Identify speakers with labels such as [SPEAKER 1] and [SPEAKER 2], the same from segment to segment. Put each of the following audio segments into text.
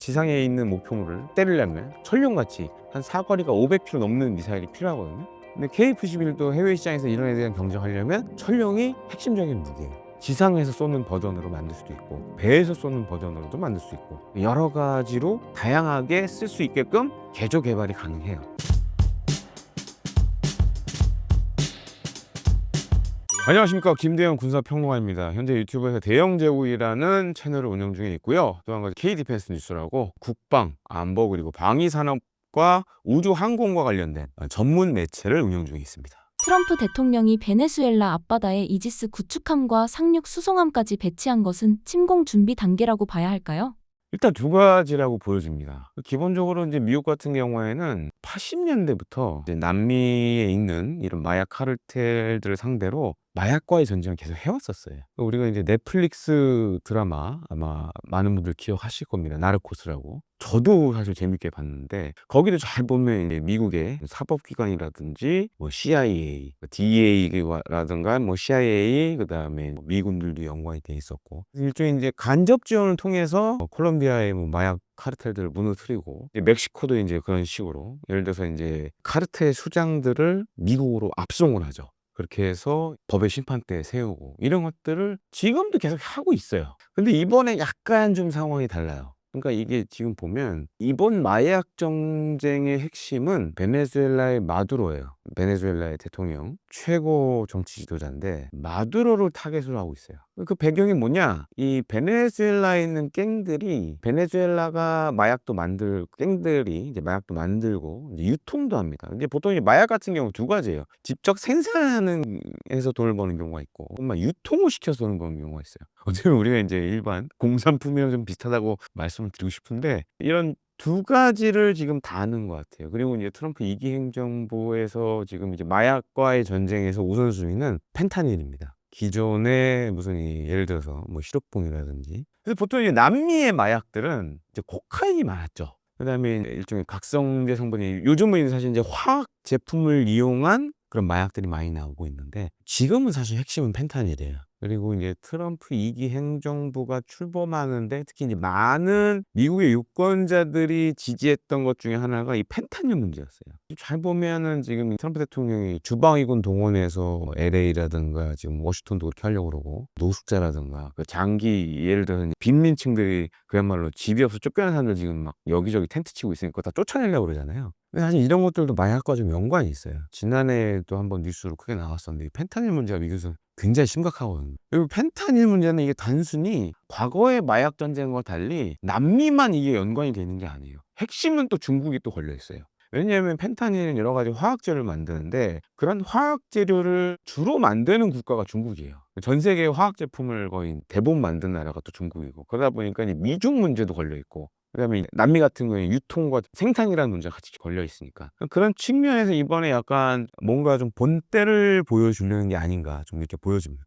[SPEAKER 1] 지상에 있는 목표물을 때리려면 천룡같이 한 사거리가 500km 넘는 미사일이 필요하거든요. 근데 KF-21도 해외 시장에서 이런 애 대한 경쟁하려면 천룡이 핵심적인 무기예요. 지상에서 쏘는 버전으로 만들 수도 있고 배에서 쏘는 버전으로도 만들 수 있고 여러 가지로 다양하게 쓸 수 있게끔 개조 개발이 가능해요. 안녕하십니까, 김대영 군사평론가입니다. 현재 유튜브에서 대영제국이라는 채널을 운영 중에 있고요. 또 한 가지 K디펜스 뉴스라고 국방, 안보 그리고 방위산업과 우주항공과 관련된 전문 매체를 운영 중에 있습니다.
[SPEAKER 2] 트럼프 대통령이 베네수엘라 앞바다에 이지스 구축함과 상륙 수송함까지 배치한 것은 침공 준비 단계라고 봐야 할까요?
[SPEAKER 1] 일단 두 가지라고 보여집니다. 기본적으로 이제 미국 같은 경우에는 80년대부터 이제 남미에 있는 이런 마약 카르텔들을 상대로 마약과의 전쟁을 계속 해왔었어요. 우리가 이제 넷플릭스 드라마 아마 많은 분들 기억하실 겁니다. 나르코스라고. 저도 사실 재밌게 봤는데 거기도 잘 보면 이제 미국의 사법기관이라든지 뭐 CIA, DEA라든가 뭐 CIA, 그다음에 뭐 미군들도 연관이 돼 있었고 일종의 이제 간접 지원을 통해서 콜롬비아의 뭐 마약 카르텔들을 무너뜨리고 이제 멕시코도 이제 그런 식으로 예를 들어서 이제 카르텔 수장들을 미국으로 압송을 하죠. 그렇게 해서 법의 심판대에 세우고 이런 것들을 지금도 계속 하고 있어요. 근데 이번에 약간 좀 상황이 달라요. 그러니까 이게 지금 보면 이번 마약 정쟁의 핵심은 베네수엘라의 마두로예요. 베네수엘라의 대통령 최고 정치 지도자인데 마두로를 타겟으로 하고 있어요. 그 배경이 뭐냐? 이 베네수엘라에 있는 갱들이 베네수엘라가 갱들이 이제 마약도 만들고 이제 유통도 합니다. 이제 보통 이제 마약 같은 경우 두 가지예요. 직접 생산하는 에서 돈을 버는 경우가 있고 정말 유통을 시켜서 돈을 버는 경우가 있어요. 어쩌면 우리가 이제 일반 공산품이랑 좀 비슷하다고 말씀을 드리고 싶은데 이런 두 가지를 지금 다 하는 것 같아요. 그리고 이제 트럼프 2기 행정부에서 지금 이제 마약과의 전쟁에서 우선순위는 펜타닐입니다. 기존에 무슨 예를 들어서 뭐 시럽봉이라든지. 그래서 보통 이제 남미의 마약들은 이제 코카인이 많았죠. 그다음에 일종의 각성제 성분이 요즘은 사실 이제 화학 제품을 이용한 그런 마약들이 많이 나오고 있는데 지금은 사실 핵심은 펜타닐이에요. 그리고 이제 트럼프 2기 행정부가 출범하는데 특히 이제 많은 미국의 유권자들이 지지했던 것 중에 하나가 이 펜타닐 문제였어요. 잘 보면은 지금 트럼프 대통령이 주방위군 동원해서 LA라든가 지금 워싱턴도 그렇게 하려고 그러고 노숙자라든가 그 장기 예를 들어서 빈민층들이 그야말로 집이 없어 쫓겨난 사람들 지금 막 여기저기 텐트 치고 있으니까 다 쫓아내려고 그러잖아요. 근데 사실 이런 것들도 마약과 좀 연관이 있어요. 지난해에도 한번 뉴스로 크게 나왔었는데 이 펜타닐 문제가 미국에서 굉장히 심각하거든요. 그리고 펜타닐 문제는 이게 단순히 과거의 마약 전쟁과 달리 남미만 이게 연관이 되는 게 아니에요. 핵심은 또 중국이 또 걸려 있어요. 왜냐하면 펜타닐은 여러 가지 화학재료를 만드는데 그런 화학재료를 주로 만드는 국가가 중국이에요. 전 세계 화학 제품을 거의 대부분 만든 나라가 또 중국이고 그러다 보니까 이제 미중 문제도 걸려 있고 그다음에 남미 같은 경우에 유통과 생산이라는 문제가 같이 걸려 있으니까 그런 측면에서 이번에 약간 뭔가 좀 본때를 보여주려는 게 아닌가 좀 이렇게 보여집니다.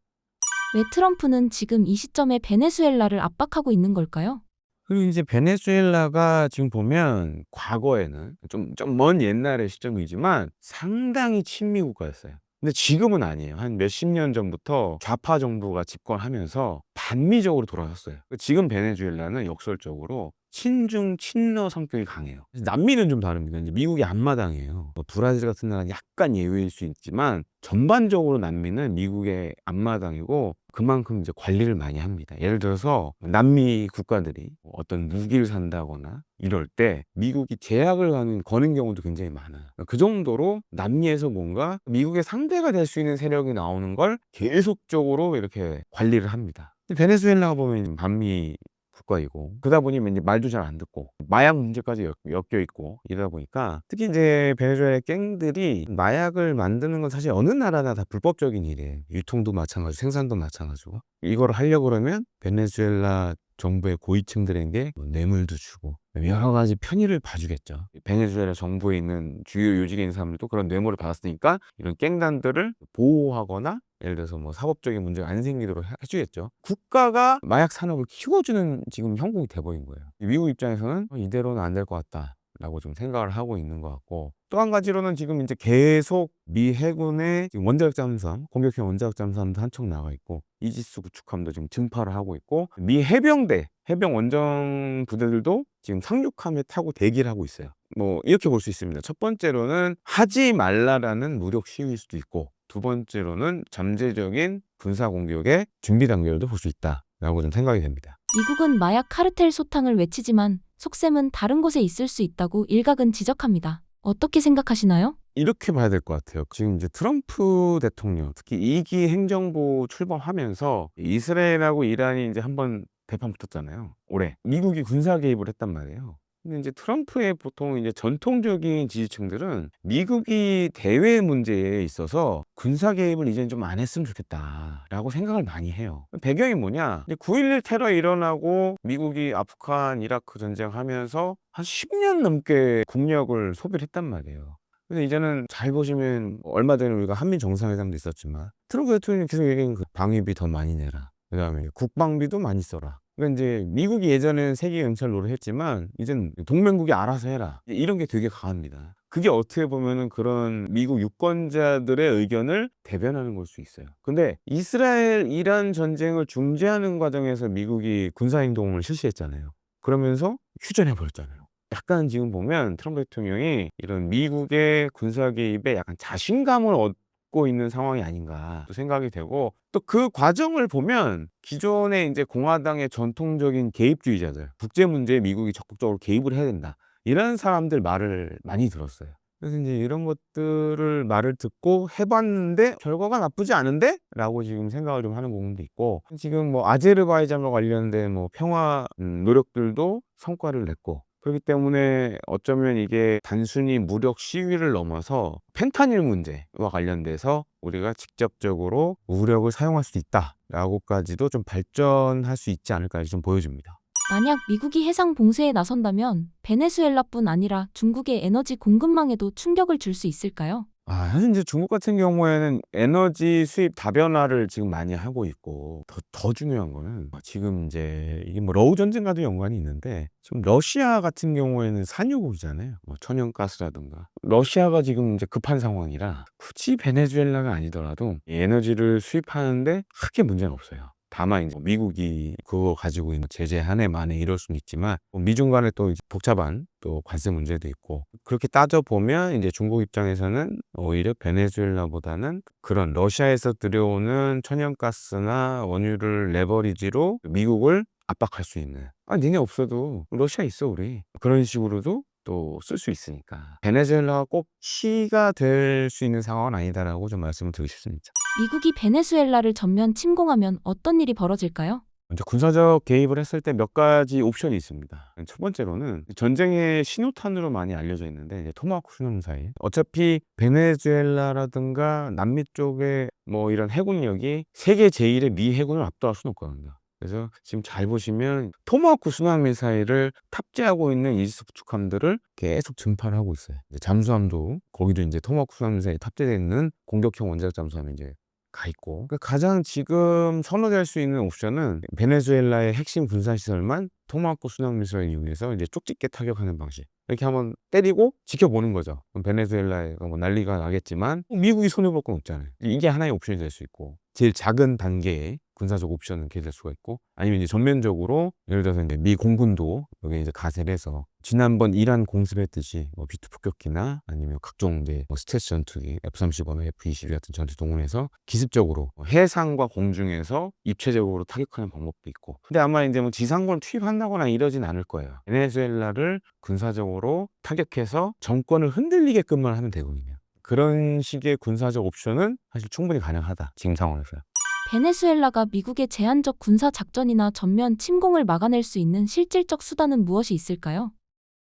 [SPEAKER 2] 왜 트럼프는 지금 이 시점에 베네수엘라를 압박하고 있는 걸까요?
[SPEAKER 1] 그리고 이제 베네수엘라가 지금 보면 과거에는 좀 먼 옛날의 시점이지만 상당히 친미 국가였어요. 근데 지금은 아니에요. 한 몇십 년 전부터 좌파 정부가 집권하면서 반미적으로 돌아섰어요. 지금 베네수엘라는 역설적으로 친중 친러 성격이 강해요. 남미는 좀 다릅니다. 이제 미국이 앞마당이에요. 뭐 브라질 같은 나라는 약간 예외일 수 있지만 전반적으로 남미는 미국의 앞마당이고 그만큼 이제 관리를 많이 합니다. 예를 들어서 남미 국가들이 어떤 무기를 산다거나 이럴 때 미국이 제약을 거는 경우도 굉장히 많아요. 그 정도로 남미에서 뭔가 미국의 상대가 될 수 있는 세력이 나오는 걸 계속적으로 이렇게 관리를 합니다. 베네수엘라가 보면 반미 국가이고 그러다 보니 이제 말도 잘 안 듣고 마약 문제까지 엮여 있고 이러다 보니까 특히 이제 베네수엘라 갱들이 마약을 만드는 건 사실 어느 나라나 다 불법적인 일이에요. 유통도 마찬가지고 생산도 마찬가지고 이걸 하려고 그러면 베네수엘라 정부의 고위층들에게 뭐 뇌물도 주고 여러 가지 편의를 봐주겠죠. 베네수엘라 정부에 있는 주요 요직에 있는 사람들도 그런 뇌물을 받았으니까 이런 갱단들을 보호하거나 예를 들어서 뭐 사법적인 문제가 안 생기도록 해주겠죠. 국가가 마약 산업을 키워주는 지금 형국이 돼버린 거예요. 미국 입장에서는 이대로는 안 될 것 같다 라고 좀 생각을 하고 있는 것 같고 또 한 가지로는 지금 이제 계속 미 해군의 지금 원자력 잠수함 공격형 원자력 잠수함도 한 척 나가 있고 이지스 구축함도 지금 증파를 하고 있고 미 해병대 해병 원정 부대들도 지금 상륙함에 타고 대기를 하고 있어요. 뭐 이렇게 볼 수 있습니다. 첫 번째로는 하지 말라라는 무력 시위일 수도 있고, 두 번째로는 잠재적인 군사 공격의 준비 단계로도 볼 수 있다라고 좀 생각이 됩니다.
[SPEAKER 2] 미국은 마약 카르텔 소탕을 외치지만 속셈은 다른 곳에 있을 수 있다고 일각은 지적합니다. 어떻게 생각하시나요?
[SPEAKER 1] 이렇게 봐야 될 것 같아요. 지금 이제 트럼프 대통령, 특히 2기 행정부 출범하면서 이스라엘하고 이란이 이제 한번 대판 붙었잖아요. 올해. 미국이 군사 개입을 했단 말이에요. 근데 이제 트럼프의 보통 이제 전통적인 지지층들은 미국이 대외 문제에 있어서 군사 개입을 이제는 좀 안 했으면 좋겠다라고 생각을 많이 해요. 배경이 뭐냐? 9.11 테러 일어나고 미국이 아프간, 이라크 전쟁하면서 한 10년 넘게 국력을 소비를 했단 말이에요. 근데 이제는 잘 보시면 얼마 전에 우리가 한미 정상회담도 있었지만 트럼프 대통령이 계속 얘기한 그 방위비 더 많이 내라. 그다음에 국방비도 많이 써라. 그러니까 이제 미국이 예전에는 세계 연찰로를 했지만 이제는 동맹국이 알아서 해라. 이런 게 되게 강합니다. 그게 어떻게 보면은 그런 미국 유권자들의 의견을 대변하는 걸 수 있어요. 근데 이스라엘 이란 전쟁을 중재하는 과정에서 미국이 군사 행동을 실시했잖아요. 그러면서 휴전해 버렸잖아요. 약간 지금 보면 트럼프 대통령이 이런 미국의 군사 개입에 약간 자신감을 얻고 있는 상황이 아닌가 또 생각이 되고, 또 그 과정을 보면 기존의 이제 공화당의 전통적인 개입주의자들, 국제 문제에 미국이 적극적으로 개입을 해야 된다, 이런 사람들 말을 많이 들었어요. 그래서 이제 이런 것들을 말을 듣고 해봤는데 결과가 나쁘지 않은데? 라고 지금 생각을 좀 하는 부분도 있고, 지금 뭐 아제르바이잔과 관련된 뭐 평화 노력들도 성과를 냈고, 그렇기 때문에 어쩌면 이게 단순히 무력 시위를 넘어서 펜타닐 문제와 관련돼서 우리가 직접적으로 무력을 사용할 수 있다라고까지도 좀 발전할 수 있지 않을까 좀 보여집니다.
[SPEAKER 2] 만약 미국이 해상 봉쇄에 나선다면 베네수엘라뿐 아니라 중국의 에너지 공급망에도 충격을 줄 수 있을까요?
[SPEAKER 1] 사실 이제 중국 같은 경우에는 에너지 수입 다변화를 지금 많이 하고 있고, 더 중요한 거는 지금 이제 이게 뭐 러우 전쟁과도 연관이 있는데, 지금 러시아 같은 경우에는 산유국이잖아요. 뭐 천연가스라든가. 러시아가 지금 이제 급한 상황이라 굳이 베네수엘라가 아니더라도 이 에너지를 수입하는데 크게 문제는 없어요. 다만 이제 미국이 그거 가지고 있는 제재 한해만에 이럴 수는 있지만, 미중 간에 또 이제 복잡한 또 관세 문제도 있고, 그렇게 따져 보면 이제 중국 입장에서는 오히려 베네수엘라보다는 그런 러시아에서 들여오는 천연가스나 원유를 레버리지로 미국을 압박할 수 있는, 니네 없어도 러시아 있어 우리, 그런 식으로도 또 쓸 수 있으니까 베네수엘라가 꼭 시가 될 수 있는 상황은 아니다라고 좀 말씀을 드리고 싶습니다.
[SPEAKER 2] 미국이 베네수엘라를 전면 침공하면 어떤 일이 벌어질까요?
[SPEAKER 1] 먼저 군사적 개입을 했을 때 몇 가지 옵션이 있습니다. 첫 번째로는 전쟁의 신호탄으로 많이 알려져 있는데 이제 토마호크 순항미사일. 어차피 베네수엘라라든가 남미 쪽에 뭐 이런 해군력이 세계 제1의 미 해군을 압도할 수는 없거든요. 그래서 지금 잘 보시면 토마호크 순항미사일을 탑재하고 있는 이지스 구축함들을 계속 증파를 하고 있어요. 이제 잠수함도 거기도 이제 토마호크 순항미사일이 탑재되어 있는 공격형 원자력 잠수함이 이제 가 있고, 그러니까 가장 지금 선호될 수 있는 옵션은 베네수엘라의 핵심 군사시설만 토마호크 순항미사일 이용해서 이제 쪽집게 타격하는 방식, 이렇게 한번 때리고 지켜보는 거죠. 그럼 베네수엘라가 뭐 난리가 나겠지만 미국이 손해볼 건 없잖아요. 이게 하나의 옵션이 될 수 있고, 제일 작은 단계의 군사적 옵션은 그게 될 수가 있고, 아니면 이제 전면적으로 예를 들어서 이제 미 공군도 여기 이제 가세를 해서 지난번 이란 공습했듯이 뭐 B2 폭격기나 아니면 각종 이제 뭐 스텔스 전투기 F-35나 F-22 같은 전투 동원해서 기습적으로 해상과 공중에서 입체적으로 타격하는 방법도 있고, 근데 아마 이제 뭐 지상군 투입한다거나 이러진 않을 거예요. 베네수엘라를 군사적으로 타격해서 정권을 흔들리게끔만 하면 되거든요. 그런 식의 군사적 옵션은 사실 충분히 가능하다, 지금 상황에서요.
[SPEAKER 2] 베네수엘라가 미국의 제한적 군사 작전이나 전면 침공을 막아낼 수 있는 실질적 수단은 무엇이 있을까요?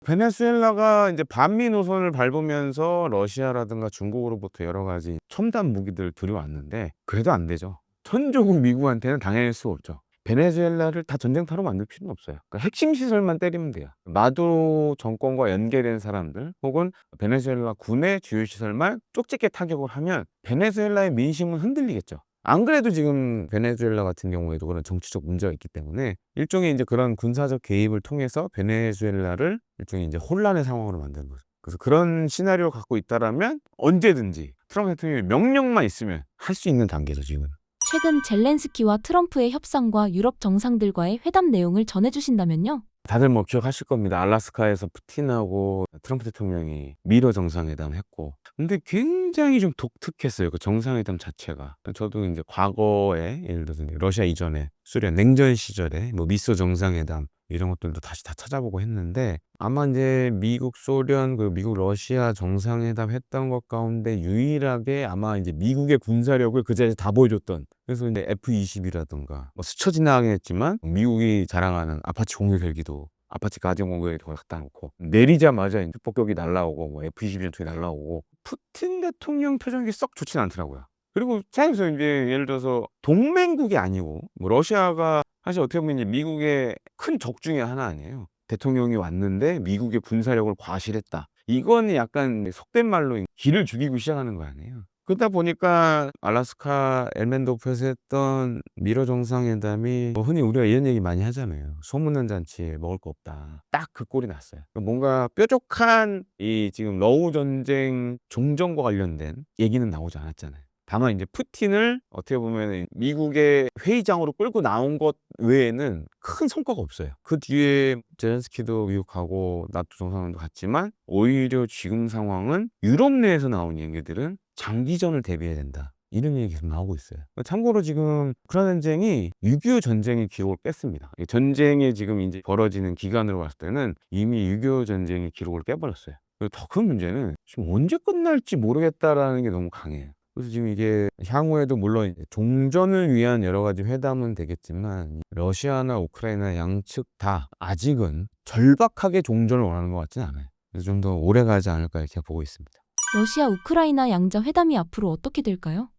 [SPEAKER 1] 베네수엘라가 이제 반미 노선을 밟으면서 러시아라든가 중국으로부터 여러 가지 첨단 무기들을 들여왔는데, 그래도 안 되죠. 천조국 미국한테는 당해낼 수 없죠. 베네수엘라를 다 전쟁터로 만들 필요는 없어요. 그러니까 핵심 시설만 때리면 돼요. 마두로 정권과 연계된 사람들 혹은 베네수엘라 군의 주요 시설만 쪽집게 타격을 하면 베네수엘라의 민심은 흔들리겠죠. 안 그래도 지금 베네수엘라 같은 경우에도 그런 정치적 문제가 있기 때문에 일종의 이제 그런 군사적 개입을 통해서 베네수엘라를 일종의 이제 혼란의 상황으로 만드는 거죠. 그래서 그런 시나리오를 갖고 있다라면 언제든지 트럼프 대통령이 명령만 있으면 할 수 있는 단계죠, 지금은.
[SPEAKER 2] 최근 젤렌스키와 트럼프의 협상과 유럽 정상들과의 회담 내용을 전해주신다면요?
[SPEAKER 1] 다들 뭐 기억하실 겁니다. 알래스카에서 푸틴하고 트럼프 대통령이 미러 정상회담 했고. 근데 굉장히 좀 독특했어요. 그 정상회담 자체가. 저도 이제 과거에 예를 들어서 이제 러시아 이전에 소련 냉전 시절에 뭐 미소 정상회담 이런 것들도 다시 다 찾아보고 했는데 아마 이제 미국 소련 그 미국 러시아 정상회담 했던 것 가운데 유일하게 아마 이제 미국의 군사력을 그 자리에서 다 보여줬던 그래서 이제 F-22라든가 뭐 스쳐 지나가긴 했지만 미국이 자랑하는 아파치 공격 헬기도 아파치 가디언 공격 헬기도 갖다 놓고 내리자마자 이제 폭격이 날라오고 뭐 F-22 날라오고 푸틴 대통령 표정이 썩 좋진 않더라고요. 그리고 차에서 이제 예를 들어서 동맹국이 아니고 뭐 러시아가 사실 어떻게 보면 이제 미국의 큰 적 중에 하나 아니에요. 대통령이 왔는데 미국의 군사력을 과시했다. 이거는 약간 속된 말로 기를 죽이고 시작하는 거 아니에요. 그러다 보니까 알래스카 엘멘도프에서 했던 미러 정상회담이 뭐 흔히 우리가 이런 얘기 많이 하잖아요. 소문난 잔치에 먹을 거 없다. 딱 그 꼴이 났어요. 뭔가 뾰족한 이 지금 러우 전쟁 종전과 관련된 얘기는 나오지 않았잖아요. 다만 이제 푸틴을 어떻게 보면 미국의 회의장으로 끌고 나온 것 외에는 큰 성과가 없어요. 그 뒤에 젤렌스키도 미국하고 나토 정상회담도 갔지만 오히려 지금 상황은 유럽 내에서 나온 얘기들은 장기전을 대비해야 된다. 이런 얘기 계속 나오고 있어요. 참고로 지금 우크라이나 전쟁이 6.25 전쟁의 기록을 깼습니다. 전쟁이 지금 이제 벌어지는 기간으로 봤을 때는 이미 6.25 전쟁의 기록을 깨버렸어요. 더 큰 문제는 지금 언제 끝날지 모르겠다라는 게 너무 강해요. 그래서 지금 이게 향후에도 물론 이제 종전을 위한 여러 가지 회담은 되겠지만 러시아나 우크라이나 양측 다 아직은 절박하게 종전을 원하는 것 같지는 않아요. 그래서 좀 더 오래 가지 않을까 이렇게 보고 있습니다.
[SPEAKER 2] 러시아 우크라이나 양자 회담이 앞으로 어떻게 될까요?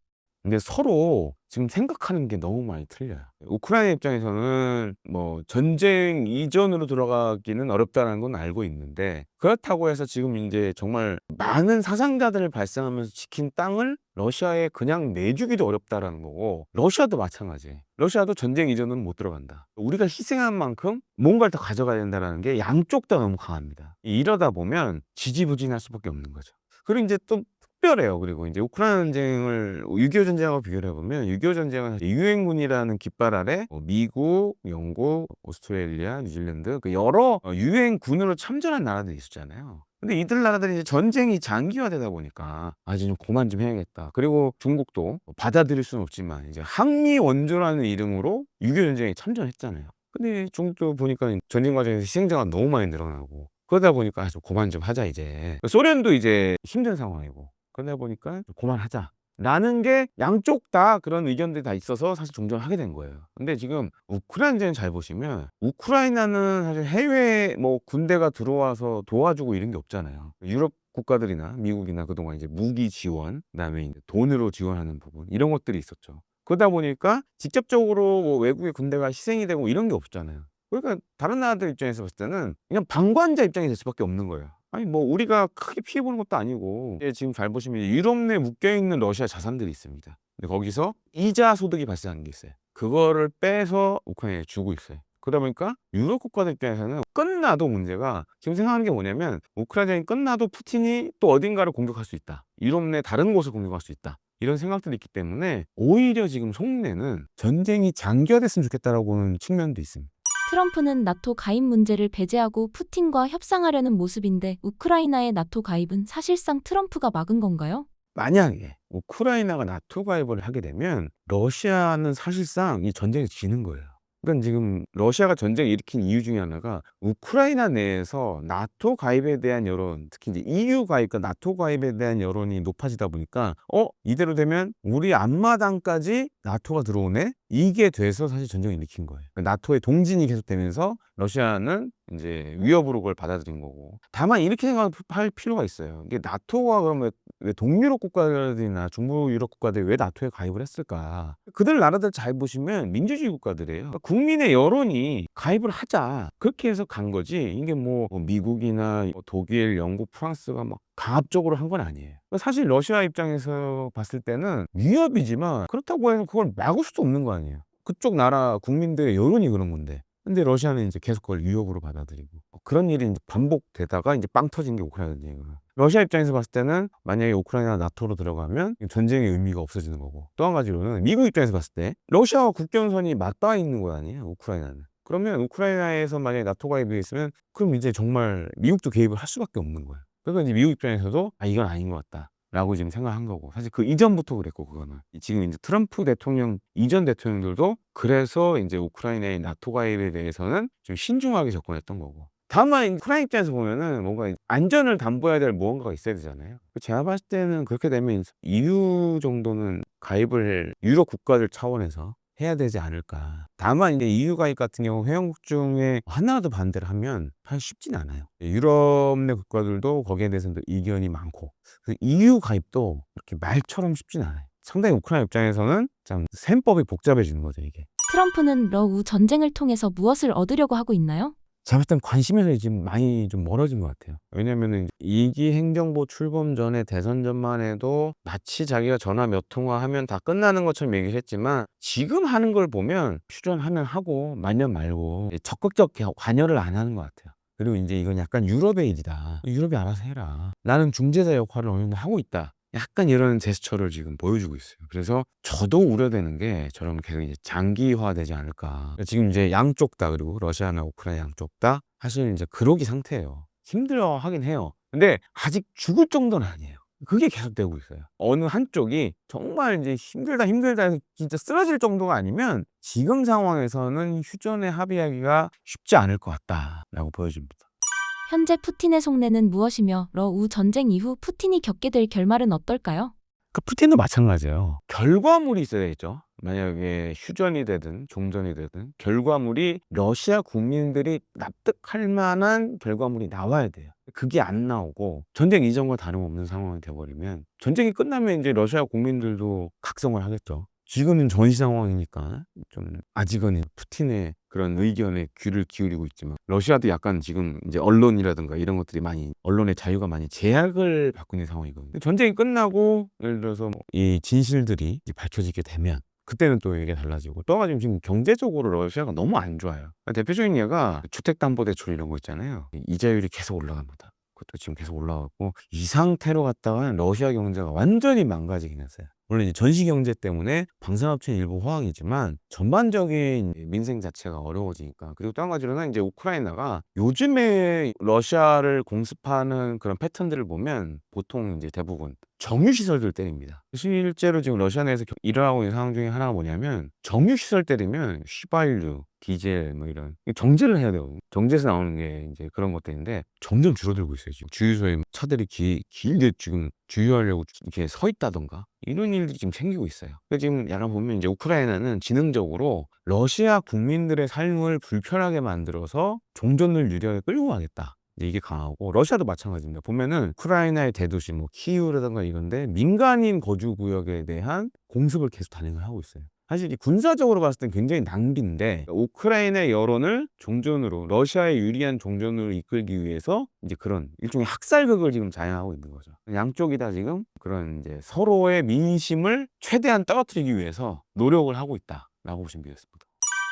[SPEAKER 1] 근데 서로 지금 생각하는 게 너무 많이 틀려요. 우크라이나 입장에서는 뭐 전쟁 이전으로 들어가기는 어렵다는 건 알고 있는데 그렇다고 해서 지금 이제 정말 많은 사상자들을 발생하면서 지킨 땅을 러시아에 그냥 내주기도 어렵다라는 거고 러시아도 마찬가지예요. 러시아도 전쟁 이전은 못 들어간다. 우리가 희생한 만큼 뭔가를 더 가져가야 된다는 게 양쪽 다 너무 강합니다. 이러다 보면 지지부진할 수밖에 없는 거죠. 그리고 이제 또 특별해요. 그리고 이제 우크라이나 전쟁을 6.25 전쟁하고 비교를 해보면 6.25 전쟁은 유엔군이라는 깃발 아래 미국, 영국, 오스트레일리아, 뉴질랜드 그 여러 유엔군으로 참전한 나라들이 있었잖아요. 근데 이들 나라들이 이제 전쟁이 장기화되다 보니까 이제 좀 그만 좀 해야겠다. 그리고 중국도 받아들일 수는 없지만 이제 항미 원조라는 이름으로 6.25 전쟁에 참전했잖아요. 근데 중국도 보니까 전쟁 과정에서 희생자가 너무 많이 늘어나고 그러다 보니까 좀 그만 좀 하자 이제. 소련도 이제 힘든 상황이고 그러다 보니까 좀 그만하자. 라는 게 양쪽 다 그런 의견들이 다 있어서 사실 종전을 하게 된 거예요. 근데 지금 우크라이나는 잘 보시면 우크라이나는 사실 해외 뭐 군대가 들어와서 도와주고 이런 게 없잖아요. 유럽 국가들이나 미국이나 그동안 이제 무기 지원, 그다음에 이제 돈으로 지원하는 부분 이런 것들이 있었죠. 그러다 보니까 직접적으로 뭐 외국의 군대가 희생이 되고 이런 게 없잖아요. 그러니까 다른 나라들 입장에서 봤을 때는 그냥 방관자 입장이 될 수밖에 없는 거예요. 아니 뭐 우리가 크게 피해 보는 것도 아니고 이제 지금 잘 보시면 유럽 내에 묶여 있는 러시아 자산들이 있습니다. 근데 거기서 이자 소득이 발생하는 게 있어요. 그거를 빼서 우크라이나에 주고 있어요. 그러다 보니까 유럽 국가들 입장에서는 끝나도 문제가 지금 생각하는 게 뭐냐면 우크라이나이 끝나도 푸틴이 또 어딘가를 공격할 수 있다. 유럽 내 다른 곳을 공격할 수 있다. 이런 생각들이 있기 때문에 오히려 지금 속내는 전쟁이 장기화됐으면 좋겠다라고 보는 측면도 있습니다.
[SPEAKER 2] 트럼프는 나토 가입 문제를 배제하고 푸틴과 협상하려는 모습인데 우크라이나의 나토 가입은 사실상 트럼프가 막은 건가요?
[SPEAKER 1] 만약에 우크라이나가 나토 가입을 하게 되면 러시아는 사실상 이 전쟁에 지는 거예요. 그러니까 지금 러시아가 전쟁을 일으킨 이유 중에 하나가 우크라이나 내에서 나토 가입에 대한 여론, 특히 이제 EU 가입과 나토 가입에 대한 여론이 높아지다 보니까 이대로 되면 우리 앞마당까지 나토가 들어오네? 이게 돼서 사실 전쟁을 일으킨 거예요. 그러니까 나토의 동진이 계속되면서 러시아는 이제 위협으로 그걸 받아들인 거고. 다만 이렇게 생각할 필요가 있어요. 이게 나토가 그러면 왜 동유럽 국가들이나 중부 유럽 국가들이 왜 나토에 가입을 했을까? 그들 나라들 잘 보시면 민주주의 국가들이에요. 그러니까 국민의 여론이 가입을 하자. 그렇게 해서 간 거지. 이게 뭐 미국이나 뭐 독일, 영국, 프랑스가 막 강압적으로 한 건 아니에요. 사실 러시아 입장에서 봤을 때는 위협이지만 그렇다고 해서 그걸 막을 수도 없는 거 아니에요. 그쪽 나라 국민들의 여론이 그런 건데. 근데 러시아는 이제 계속 그걸 위협으로 받아들이고 그런 일이 이제 반복되다가 이제 빵 터진 게 우크라이나 전쟁이에요. 러시아 입장에서 봤을 때는 만약에 우크라이나가 나토로 들어가면 전쟁의 의미가 없어지는 거고 또 한 가지로는 미국 입장에서 봤을 때 러시아와 국경선이 맞닿아 있는 거 아니에요, 우크라이나는. 그러면 우크라이나에서 만약에 나토 가입이 있으면 그럼 이제 정말 미국도 개입을 할 수밖에 없는 거예요. 그러니까 이제 미국 입장에서도 이건 아닌 것 같다. 라고 지금 생각한 거고 사실 그 이전부터 그랬고 그거는 지금 이제 트럼프 대통령 이전 대통령들도 그래서 이제 우크라이나의 나토 가입에 대해서는 좀 신중하게 접근했던 거고 다만 우크라이나 입장에서 보면은 뭔가 안전을 담보해야 될 무언가가 있어야 되잖아요. 제가 봤을 때는 그렇게 되면 EU 정도는 가입을 유럽 국가들 차원에서 해야 되지 않을까. 다만 이제 EU 가입 같은 경우 회원국 중에 하나라도 반대를 하면 사실 쉽진 않아요. 유럽 내 국가들도 거기에 대해서는 이견이 많고 EU 가입도 이렇게 말처럼 쉽진 않아요. 상당히 우크라이나 입장에서는 참 셈법이 복잡해지는 거죠, 이게.
[SPEAKER 2] 트럼프는 러우 전쟁을 통해서 무엇을 얻으려고 하고 있나요?
[SPEAKER 1] 제가 봤을 땐 관심에서 지금 많이 좀 멀어진 것 같아요. 왜냐면은 2기 행정부 출범 전에 대선 전만 해도 마치 자기가 전화 몇 통화하면 다 끝나는 것처럼 얘기를 했지만 지금 하는 걸 보면 휴전하면 하고 말면 말고 적극적 관여를 안 하는 것 같아요. 그리고 이제 이건 약간 유럽의 일이다. 유럽이 알아서 해라. 나는 중재자 역할을 어느 정도 하고 있다. 약간 이런 제스처를 지금 보여주고 있어요. 그래서 저도 우려되는 게 저런 계속 이제 장기화되지 않을까. 지금 이제 양쪽 다 그리고 러시아나 우크라이나 양쪽 다 사실 이제 그러기 상태예요. 힘들어 하긴 해요. 근데 아직 죽을 정도는 아니에요. 그게 계속되고 있어요. 어느 한쪽이 정말 이제 힘들다 해서 진짜 쓰러질 정도가 아니면 지금 상황에서는 휴전에 합의하기가 쉽지 않을 것 같다라고 보여집니다.
[SPEAKER 2] 현재 푸틴의 속내는 무엇이며 러우 전쟁 이후 푸틴이 겪게 될 결말은 어떨까요?
[SPEAKER 1] 그 푸틴도 마찬가지예요. 결과물이 있어야겠죠. 만약에 휴전이 되든 종전이 되든 결과물이 러시아 국민들이 납득할 만한 결과물이 나와야 돼요. 그게 안 나오고 전쟁 이전과 다름없는 상황이 돼버리면 전쟁이 끝나면 이제 러시아 국민들도 각성을 하겠죠. 지금은 전시 상황이니까 좀 아직은 푸틴의 그런 의견에 귀를 기울이고 있지만 러시아도 약간 지금 이제 언론이라든가 이런 것들이 많이 언론의 자유가 많이 제약을 받고 있는 상황이거든요. 전쟁이 끝나고 예를 들어서 이 진실들이 이제 밝혀지게 되면 그때는 또 이게 달라지고 또 하나 지금 경제적으로 러시아가 너무 안 좋아요. 대표적인 예가 주택담보대출 이런 거 있잖아요. 이자율이 계속 올라갑니다. 그것도 지금 계속 올라가고 이 상태로 갔다가 러시아 경제가 완전히 망가지긴 했어요. 물론 이제 전시 경제 때문에 방산업체는 일부 호황이지만 전반적인 민생 자체가 어려워지니까 그리고 또 한 가지로는 이제 우크라이나가 요즘에 러시아를 공습하는 그런 패턴들을 보면 보통 이제 대부분 정유시설들 때립니다. 실제로 지금 러시아 내에서 일어나고 있는 상황 중에 하나가 뭐냐면 정유시설 때리면 휘발유, 디젤 뭐 이런 정제를 해야 되거든요. 정제에서 나오는 게 이제 그런 것들인데 점점 줄어들고 있어요. 지금 주유소에 차들이 길게 지금 주유하려고 이렇게 서 있다던가 이런 일들이 지금 생기고 있어요. 그래서 지금 약간 보면 이제 우크라이나는 지능적으로 러시아 국민들의 삶을 불편하게 만들어서 종전을 유리하게 끌고 가겠다. 이제 이게 강하고 러시아도 마찬가지입니다. 보면은 우크라이나의 대도시 뭐 키이우라든가 이런데 민간인 거주 구역에 대한 공습을 계속 단행을 하고 있어요. 사실 이 군사적으로 봤을 땐 굉장히 낭비인데 우크라이나의 여론을 종전으로 러시아에 유리한 종전으로 이끌기 위해서 이제 그런 일종의 학살극을 지금 자행하고 있는 거죠. 양쪽이 다 지금 그런 이제 서로의 민심을 최대한 떨어뜨리기 위해서 노력을 하고 있다라고 보시면 되겠습니다.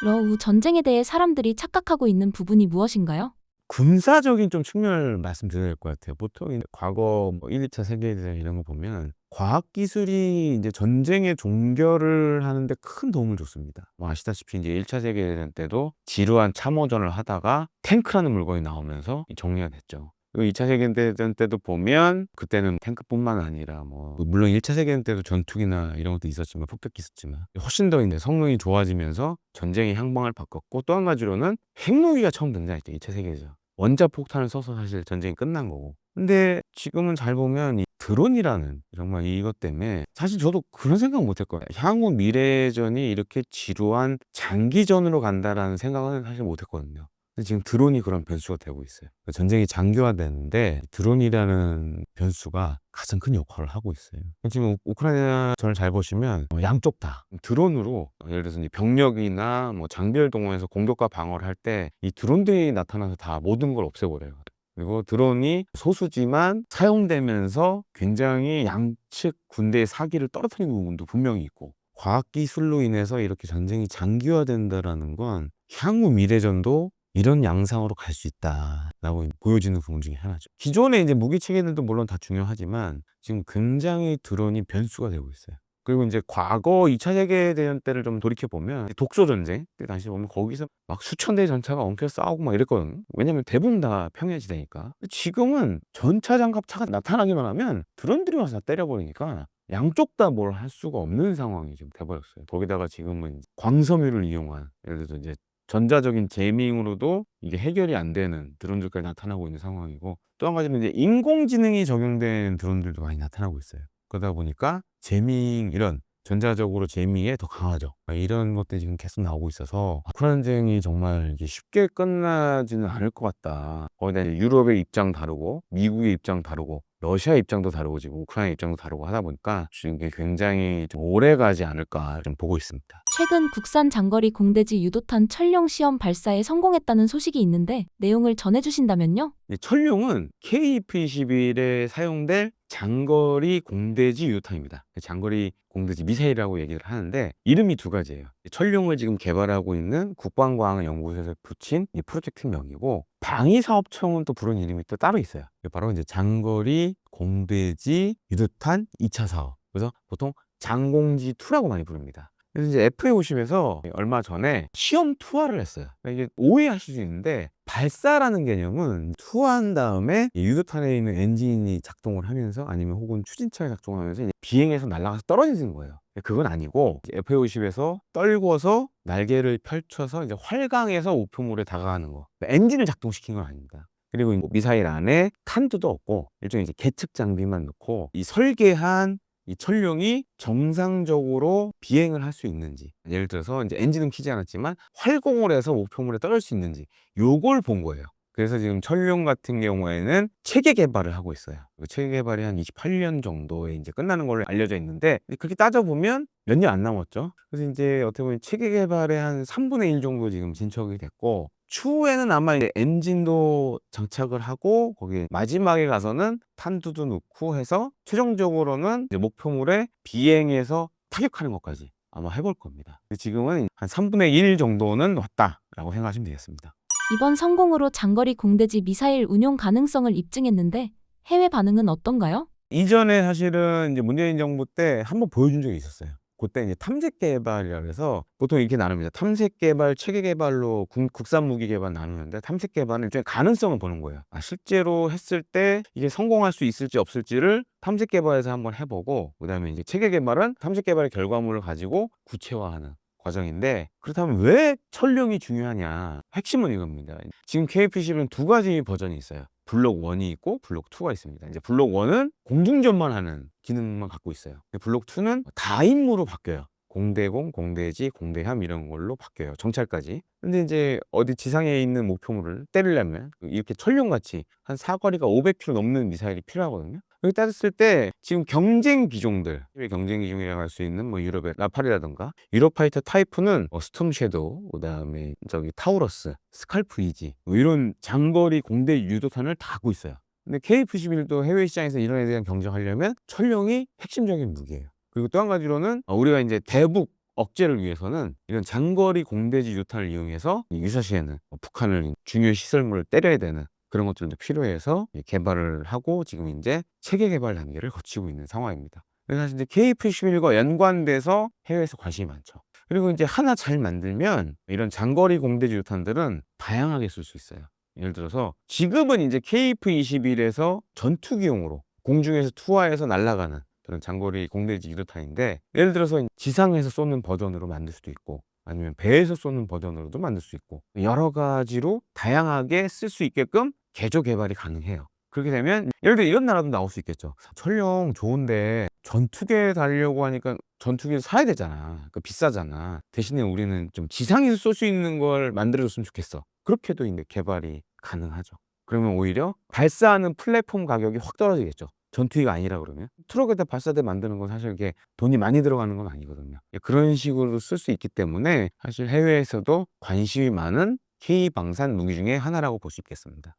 [SPEAKER 2] 러우 전쟁에 대해 사람들이 착각하고 있는 부분이 무엇인가요?
[SPEAKER 1] 군사적인 좀 측면을 말씀드려야 될 것 같아요. 보통 이제 과거 뭐 1, 2차 세계대전 이런 거 보면 과학 기술이 이제 전쟁의 종결을 하는데 큰 도움을 줬습니다. 뭐 아시다시피 이제 1차 세계대전 때도 지루한 참호전을 하다가 탱크라는 물건이 나오면서 정리가 됐죠. 그리고 2차 세계대전 때도 보면 그때는 탱크뿐만 아니라 뭐 물론 1차 세계대전 때도 전투기나 이런 것도 있었지만 폭격기 있었지만 훨씬 더 이제 성능이 좋아지면서 전쟁의 향방을 바꿨고 또 한 가지로는 핵무기가 처음 등장했죠. 2차 세계대전. 원자폭탄을 써서 사실 전쟁이 끝난 거고. 근데 지금은 잘 보면 이 드론이라는 정말 이것 때문에 사실 저도 그런 생각 못 했거든요. 향후 미래전이 이렇게 지루한 장기전으로 간다라는 생각은 사실 못 했거든요. 근데 지금 드론이 그런 변수가 되고 있어요. 전쟁이 장기화되는데 드론이라는 변수가 가장 큰 역할을 하고 있어요. 지금 우크라이나 전을 잘 보시면 양쪽 다 드론으로 예를 들어서 이제 병력이나 뭐 장비를 동원해서 공격과 방어를 할 때 이 드론들이 나타나서 다 모든 걸 없애버려요. 그리고 드론이 소수지만 사용되면서 굉장히 양측 군대의 사기를 떨어뜨리는 부분도 분명히 있고 과학기술로 인해서 이렇게 전쟁이 장기화된다라는 건 향후 미래전도 이런 양상으로 갈 수 있다라고 보여지는 부분 중에 하나죠. 기존의 이제 무기 체계들도 물론 다 중요하지만 지금 굉장히 드론이 변수가 되고 있어요. 그리고 이제 과거 2차 세계대전 때를 좀 돌이켜 보면 독소 전쟁 때 당시 보면 거기서 막 수천 대의 전차가 엉켜 싸우고 막 이랬거든요. 왜냐면 대부분 다 평야지대니까. 지금은 전차 장갑차가 나타나기만 하면 드론들이 와서 다 때려버리니까 양쪽 다 뭘 할 수가 없는 상황이 좀 돼버렸어요. 거기다가 지금은 이제 광섬유를 이용한, 예를 들어서 이제 전자적인 제밍으로도 이게 해결이 안 되는 드론들까지 나타나고 있는 상황이고, 또 한 가지는 이제 인공지능이 적용된 드론들도 많이 나타나고 있어요. 그러다 보니까 제밍, 이런 전자적으로 제밍에 더 강하죠. 이런 것들이 지금 계속 나오고 있어서 우크라이나 전쟁이 정말 이게 쉽게 끝나지는 않을 것 같다. 거기다 이제 유럽의 입장 다르고 미국의 입장 다르고 러시아 입장도 다르고 지금 우크라이나 입장도 다르고 하다 보니까 지금 이게 굉장히 좀 오래 가지 않을까 좀 보고 있습니다.
[SPEAKER 2] 최근 국산 장거리 공대지 유도탄 천룡 시험 발사에 성공했다는 소식이 있는데 내용을 전해주신다면요?
[SPEAKER 1] 천룡은 KF-21에 사용될 장거리 공대지 유도탄입니다. 장거리 공대지 미사일이라고 얘기를 하는데 이름이 두 가지예요. 천룡을 지금 개발하고 있는 국방과학연구소에서 붙인 이 프로젝트명이고, 방위사업청은 또 부르는 이름이 또 따로 있어요. 바로 이제 장거리 공대지 유도탄 2차 사업. 그래서 보통 장공지2라고 많이 부릅니다. 그래서 이제 FA50에서 얼마 전에 시험 투하를 했어요. 이게 오해하실 수 있는데, 발사라는 개념은 투하한 다음에 이 유도탄에 있는 엔진이 작동을 하면서 아니면 혹은 추진차가 작동하면서 이제 비행해서 날아가서 떨어지는 거예요. 그건 아니고 FA50에서 떨궈서 날개를 펼쳐서 이제 활강해서 목표물에 다가가는 거. 엔진을 작동시킨 건 아닙니다. 그리고 뭐 미사일 안에 탄두도 없고 일종의 이제 계측 장비만 넣고 이 설계한 이 천룡이 정상적으로 비행을 할 수 있는지, 예를 들어서 이제 엔진은 키지 않았지만 활공을 해서 목표물에 떨어질 수 있는지, 요걸 본 거예요. 그래서 지금 천룡 같은 경우에는 체계 개발을 하고 있어요. 그 체계 개발이 한 28년 정도에 이제 끝나는 걸로 알려져 있는데, 그렇게 따져보면 몇 년 안 남았죠. 그래서 이제 어떻게 보면 체계 개발의 한 3분의 1 정도 지금 진척이 됐고, 추후에는 아마 이제 엔진도 장착을 하고 거기 마지막에 가서는 탄두도 넣고 해서 최종적으로는 이제 목표물에 비행해서 타격하는 것까지 아마 해볼 겁니다. 지금은 한 3분의 1 정도는 왔다라고 생각하시면 되겠습니다.
[SPEAKER 2] 이번 성공으로 장거리 공대지 미사일 운용 가능성을 입증했는데 해외 반응은 어떤가요?
[SPEAKER 1] 이전에 사실은 이제 문재인 정부 때 한번 보여준 적이 있었어요. 그때 이제 탐색 개발이라 그래서 보통 이렇게 나눕니다. 탐색 개발, 체계 개발로 국산 무기 개발 나누는데, 탐색 개발은 일종의 가능성을 보는 거예요. 실제로 했을 때 이게 성공할 수 있을지 없을지를 탐색 개발에서 한번 해보고, 그다음에 이제 체계 개발은 탐색 개발의 결과물을 가지고 구체화하는 과정인데, 그렇다면 왜 천룡이 중요하냐? 핵심은 이겁니다. 지금 KF-21은 두 가지 버전이 있어요. 블록 1이 있고 블록 2가 있습니다. 이제 블록 1은 공중전만 하는 기능만 갖고 있어요. 블록 2는 다임무로 바뀌어요. 공대공, 공대지, 공대함 이런 걸로 바뀌어요. 정찰까지. 근데 이제 어디 지상에 있는 목표물을 때리려면 이렇게 천룡같이 한 사거리가 500km 넘는 미사일이 필요하거든요. 여기 따졌을 때 지금 경쟁 기종들, 경쟁 기종이라고 할 수 있는 뭐 유럽의 라팔이라든가 유로파이터 타이프는 스톰 섀도우, 그다음에 저기 타우러스, 스칼프 이지 뭐 이런 장거리 공대 유도탄을 다 갖고 있어요. 근데 KF-21도 해외 시장에서 이런 애에 대한 경쟁하려면 천룡이 핵심적인 무기예요. 그리고 또 한 가지로는 우리가 이제 대북 억제를 위해서는 이런 장거리 공대지 유탄을 이용해서 유사시에는 북한을 중요 시설물을 때려야 되는 그런 것들도 필요해서 개발을 하고 지금 이제 체계 개발 단계를 거치고 있는 상황입니다. 그래서 사실 이제 KF-21과 연관돼서 해외에서 관심이 많죠. 그리고 이제 하나 잘 만들면 이런 장거리 공대지 유탄들은 다양하게 쓸 수 있어요. 예를 들어서 지금은 이제 KF-21에서 전투기용으로 공중에서 투하해서 날아가는 그런 장거리 공대지 유도탄인데, 예를 들어서 지상에서 쏘는 버전으로 만들 수도 있고 아니면 배에서 쏘는 버전으로도 만들 수 있고 여러 가지로 다양하게 쓸 수 있게끔 개조 개발이 가능해요. 그렇게 되면 예를 들어 이런 나라도 나올 수 있겠죠. 천룡 좋은데 전투기에 달려고 하니까 전투기를 사야 되잖아. 비싸잖아. 대신에 우리는 좀 지상에서 쏠 수 있는 걸 만들어줬으면 좋겠어. 그렇게도 이제 개발이 가능하죠. 그러면 오히려 발사하는 플랫폼 가격이 확 떨어지겠죠. 전투기가 아니라 그러면 트럭에다 발사대 만드는 건 사실 이게 돈이 많이 들어가는 건 아니거든요. 그런 식으로 쓸 수 있기 때문에 사실 해외에서도 관심이 많은 K방산 무기 중에 하나라고 볼 수 있겠습니다.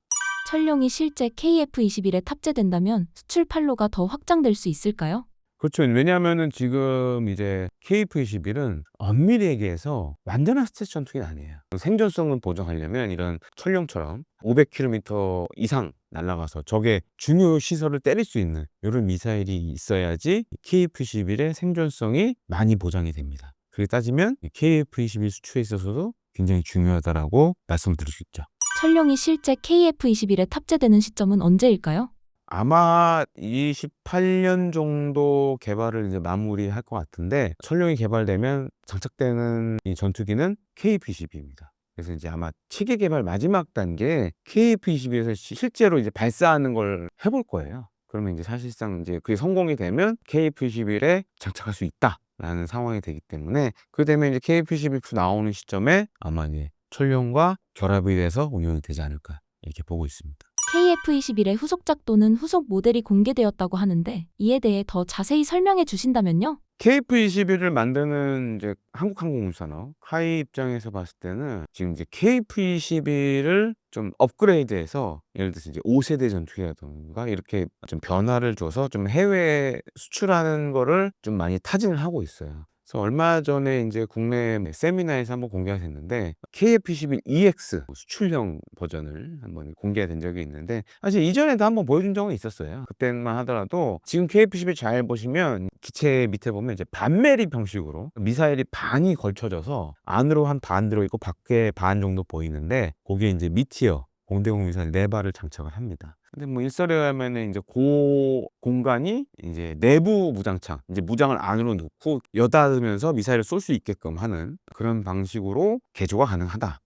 [SPEAKER 2] 천룡이 실제 KF-21에 탑재된다면 수출 판로가 더 확장될 수 있을까요?
[SPEAKER 1] 그렇죠. 왜냐하면은 지금 이제 KF-21은 엄밀히 얘기해서 완전한 스텔스 전투기는 아니에요. 생존성을 보장하려면 이런 천령처럼 500km 이상 날아가서 적의 중요 시설을 때릴 수 있는 이런 미사일이 있어야지 KF-21의 생존성이 많이 보장이 됩니다. 그렇게 따지면 KF-21 수출에 있어서도 굉장히 중요하다라고 말씀드릴 수 있죠.
[SPEAKER 2] 천령이 실제 KF-21에 탑재되는 시점은 언제일까요?
[SPEAKER 1] 아마 28년 정도 개발을 이제 마무리할 것 같은데, 천룡이 개발되면 장착되는 이 전투기는 KF-22입니다. 그래서 이제 아마 체계 개발 마지막 단계 KF-22에서 실제로 이제 발사하는 걸 해볼 거예요. 그러면 이제 사실상 이제 그게 성공이 되면 KF-21에 장착할 수 있다라는 상황이 되기 때문에, 그 되면 이제 KF-22 나오는 시점에 아마 이제 천룡과 결합이 돼서 운영이 되지 않을까 이렇게 보고 있습니다.
[SPEAKER 2] KF-21의 후속작 또는 후속 모델이 공개되었다고 하는데 이에 대해 더 자세히 설명해 주신다면요?
[SPEAKER 1] KF-21을 만드는 이제 한국항공우주산업 카이 입장에서 봤을 때는 지금 이제 KF-21을 좀 업그레이드해서, 예를 들어서 이제 5세대 전투기라든가 이렇게 좀 변화를 줘서 좀 해외에 수출하는 거를 좀 많이 타진을 하고 있어요. 그래서 얼마 전에 이제 국내 세미나에서 한번 공개가 됐는데, KF-21EX 수출형 버전을 한번 공개가 된 적이 있는데, 사실 이전에도 한번 보여준 적은 있었어요. 그때만 하더라도 지금 KF-21 잘 보시면 기체 밑에 보면 이제 반매립 형식으로 미사일이 반이 걸쳐져서 안으로 한 반 들어있고 밖에 반 정도 보이는데, 거기에 이제 미티어 공대공 미사일 4발을 장착을 합니다. 근데 뭐 일설에 하면은 이제 그 공간이 이제 내부 무장창, 이제 무장을 안으로 넣고 여닫으면서 미사일을 쏠 수 있게끔 하는 그런 방식으로 개조가 가능하다